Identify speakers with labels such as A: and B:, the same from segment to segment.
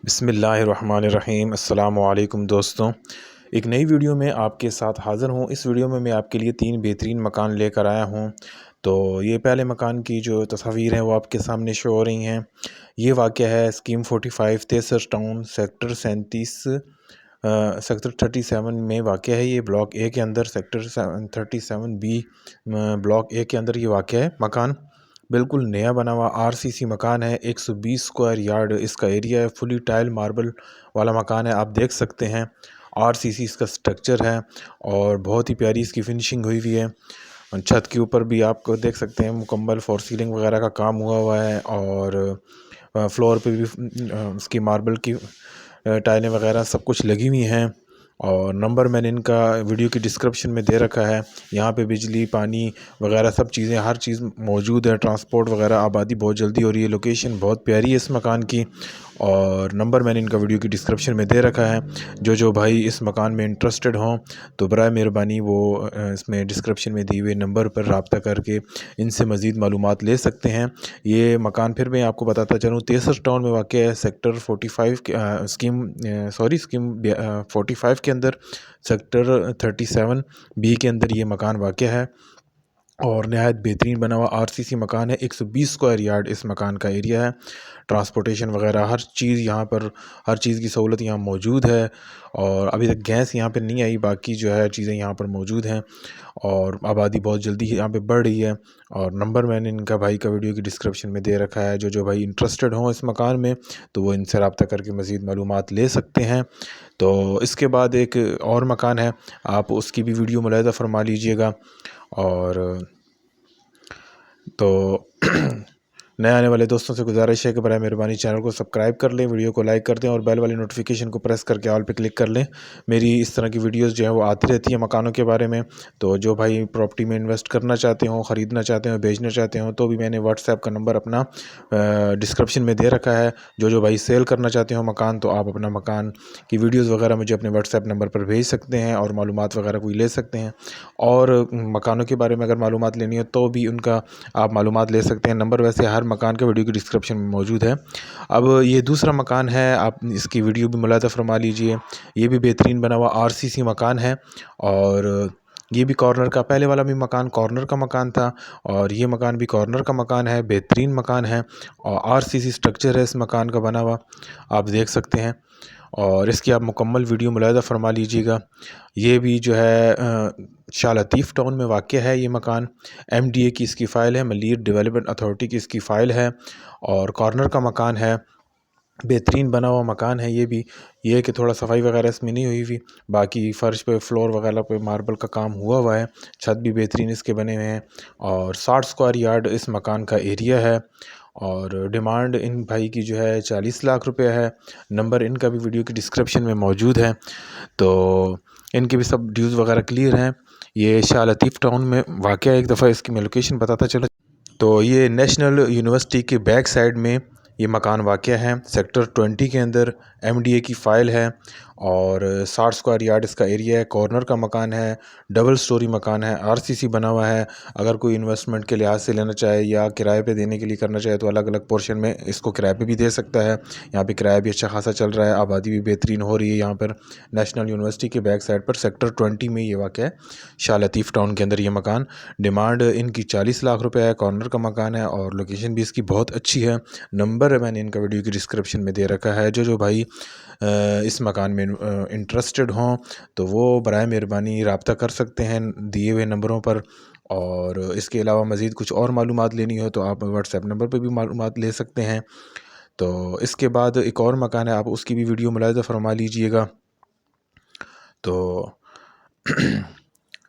A: بسم اللہ الرحمن الرحیم۔ السلام علیکم دوستوں، ایک نئی ویڈیو میں آپ کے ساتھ حاضر ہوں۔ اس ویڈیو میں آپ کے لیے 3 بہترین مکان لے کر آیا ہوں۔ تو یہ پہلے مکان کی جو تصاویر ہیں وہ آپ کے سامنے شو ہو رہی ہیں۔ یہ واقع ہے اسکیم 45 تیسر ٹاؤن سیکٹر 37 سیکٹر 37 میں واقع ہے۔ یہ بلاک اے کے اندر سیکٹر 37B بلاک اے کے اندر یہ واقع ہے مکان۔ بالکل نیا بنا ہوا RCC مکان ہے۔ 120 اسکوائر یارڈ اس کا ایریا ہے۔ فلی ٹائل ماربل والا مکان ہے، آپ دیکھ سکتے ہیں۔ RCC اس کا سٹرکچر ہے اور بہت ہی پیاری اس کی فنشنگ ہوئی ہوئی ہے۔ چھت کے اوپر بھی آپ کو دیکھ سکتے ہیں مکمل فور سیلنگ وغیرہ کا کام ہوا ہے، اور فلور پہ بھی اس کی ماربل کی ٹائلیں وغیرہ سب کچھ لگی ہوئی ہیں۔ اور نمبر میں نے ان کا ویڈیو کی ڈسکرپشن میں دے رکھا ہے۔ یہاں پہ بجلی، پانی وغیرہ سب چیزیں، ہر چیز موجود ہے۔ ٹرانسپورٹ وغیرہ، آبادی بہت جلدی ہو رہی ہے۔ لوکیشن بہت پیاری ہے اس مکان کی، اور نمبر میں نے ان کا ویڈیو کی ڈسکرپشن میں دے رکھا ہے۔ جو بھائی اس مکان میں انٹرسٹڈ ہوں تو برائے مہربانی وہ اس میں ڈسکرپشن میں دی ہوئے نمبر پر رابطہ کر کے ان سے مزید معلومات لے سکتے ہیں۔ یہ مکان پھر میں آپ کو بتاتا چلوں، تیسر ٹاؤن میں واقع ہے۔ سیکٹر 45 اسکیم 45 کے اندر سیکٹر 37B کے اندر یہ مکان واقع ہے، اور نہایت بہترین بنا ہوا RCC مکان ہے۔ 120 اسکوائر یارڈ اس مکان کا ایریا ہے۔ ٹرانسپورٹیشن وغیرہ ہر چیز یہاں پر، ہر چیز کی سہولت یہاں موجود ہے، اور ابھی تک گیس یہاں پہ نہیں آئی، باقی جو ہے چیزیں یہاں پر موجود ہیں، اور آبادی بہت جلدی یہاں پہ بڑھ رہی ہے۔ اور نمبر میں نے ان کا بھائی کا ویڈیو کی ڈسکرپشن میں دے رکھا ہے۔ جو بھائی انٹرسٹڈ ہوں اس مکان میں تو وہ ان سے رابطہ کر کے مزید معلومات لے سکتے ہیں۔ تو اس کے بعد ایک اور مکان ہے، آپ اس کی بھی ویڈیو ملاحظہ فرما لیجئے گا۔ اور تو نئے آنے والے دوستوں سے گزارش ہے کہ برائے مہربانی چینل کو سبسکرائب کر لیں، ویڈیو کو لائک کر دیں، اور بیل والی نوٹیفیکیشن کو پریس کر کے آل پہ کلک کر لیں۔ میری اس طرح کی ویڈیوز جو ہیں وہ آتی رہتی ہیں مکانوں کے بارے میں۔ تو جو بھائی پراپرٹی میں انویسٹ کرنا چاہتے ہوں، خریدنا چاہتے ہوں، بیچنا چاہتے ہوں، تو بھی میں نے واٹس ایپ کا نمبر اپنا ڈسکرپشن میں دے رکھا ہے۔ جو بھائی سیل کرنا چاہتے ہوں مکان، تو آپ اپنا مکان کی ویڈیوز وغیرہ مجھے اپنے واٹس ایپ نمبر پر بھیج سکتے ہیں، اور معلومات وغیرہ کوئی لے سکتے ہیں۔ اور مکانوں کے بارے میں اگر معلومات لینی ہے تو بھی ان کا آپ معلومات لے سکتے ہیں۔ نمبر ویسے ہر مکان کے ویڈیو کی ڈسکرپشن میں موجود ہے۔ اب یہ دوسرا مکان ہے، آپ اس کی ویڈیو بھی ملاحظہ فرما لیجئے۔ یہ بھی بہترین بنا ہوا RCC مکان ہے، اور یہ بھی کارنر کا، پہلے والا بھی مکان کارنر کا مکان تھا، اور یہ مکان بھی کارنر کا مکان ہے۔ بہترین مکان ہے، اور RCC سٹرکچر ہے اس مکان کا بنا ہوا، آپ دیکھ سکتے ہیں۔ اور اس کی آپ مکمل ویڈیو ملاحظہ فرما لیجیے گا۔ یہ بھی جو ہے شاہ لطیف ٹاؤن میں واقع ہے یہ مکان۔ MDA کی اس کی فائل ہے، ملیر ڈیولپمنٹ اتھارٹی کی اس کی فائل ہے، اور کارنر کا مکان ہے۔ بہترین بنا ہوا مکان ہے یہ بھی۔ یہ ہے کہ تھوڑا صفائی وغیرہ اس میں نہیں ہوئی ہوئی، باقی فرش پہ، فلور وغیرہ پہ ماربل کا کام ہوا ہے۔ چھت بھی بہترین اس کے بنے ہوئے ہیں، اور 60 اسکوائر یارڈ اس مکان کا ایریا ہے، اور ڈیمانڈ ان بھائی کی جو ہے 40 لاکھ روپے ہے۔ نمبر ان کا بھی ویڈیو کی ڈسکرپشن میں موجود ہے۔ تو ان کے بھی سب ڈیوز وغیرہ کلیئر ہیں۔ یہ شاہ لطیف ٹاؤن میں واقع ہے۔ ایک دفعہ اس کی میں لوکیشن بتاتا چلا، تو یہ نیشنل یونیورسٹی کے بیک سائڈ میں یہ مکان واقع ہے، سیکٹر 20 کے اندر۔ MDA کی فائل ہے، اور 60 اسکوائر یارڈ اس کا ایریا ہے۔ کارنر کا مکان ہے، ڈبل سٹوری مکان ہے، RCC بنا ہوا ہے۔ اگر کوئی انویسٹمنٹ کے لحاظ سے لینا چاہے یا کرائے پہ دینے کے لیے کرنا چاہے تو الگ الگ پورشن میں اس کو کرائے پہ بھی دے سکتا ہے۔ یہاں پہ کرایہ بھی اچھا خاصا چل رہا ہے، آبادی بھی بہترین ہو رہی ہے یہاں پر۔ نیشنل یونیورسٹی کے بیک سائڈ پر سیکٹر 20 میں یہ واقع ہے، شاہ لطیف ٹاؤن کے اندر یہ مکان۔ ڈیمانڈ ان کی 40 لاکھ روپے ہے۔ کارنر کا مکان ہے، اور لوکیشن بھی اس کی بہت اچھی ہے۔ نمبر میں نے ان کا ویڈیو کی ڈسکرپشن میں دے رکھا ہے۔ جو بھائی اس مکان میں انٹرسٹڈ ہوں تو وہ برائے مہربانی رابطہ کر سکتے ہیں دیے ہوئے نمبروں پر۔ اور اس کے علاوہ مزید کچھ اور معلومات لینی ہو تو آپ واٹس ایپ نمبر پہ بھی معلومات لے سکتے ہیں۔ تو اس کے بعد ایک اور مکان ہے، آپ اس کی بھی ویڈیو ملاحظہ فرما لیجئے گا۔ تو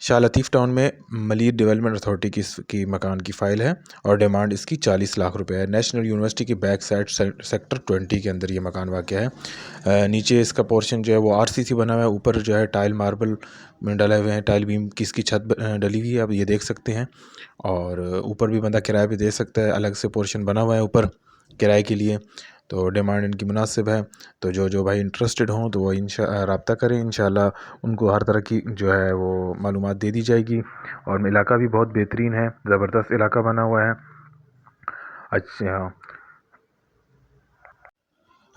A: شاہ لطیف ٹاؤن میں ملیر ڈیولپمنٹ اتھارٹی کی مکان کی فائل ہے، اور ڈیمانڈ اس کی 40 لاکھ روپے ہے۔ نیشنل یونیورسٹی کے بیک سائڈ سیکٹر 20 کے اندر یہ مکان واقع ہے۔ نیچے اس کا پورشن جو ہے وہ RCC بنا ہوا ہے، اوپر جو ہے ٹائل ماربل ڈلے ہوئے ہیں، ٹائل بیم کی اس کی چھت ڈلی ہوئی ہے، آپ یہ دیکھ سکتے ہیں۔ اور اوپر بھی بندہ کرائے پہ دے سکتا ہے، الگ سے پورشن بنا ہوا ہے اوپر کرائے کے لیے۔ تو ڈیمانڈ ان کی مناسب ہے، تو جو بھائی انٹرسٹڈ ہوں تو وہ رابطہ کریں، انشاءاللہ ان کو ہر طرح کی جو ہے وہ معلومات دے دی جائے گی۔ اور علاقہ بھی بہت بہترین ہے، زبردست علاقہ بنا ہوا ہے۔ اچھا،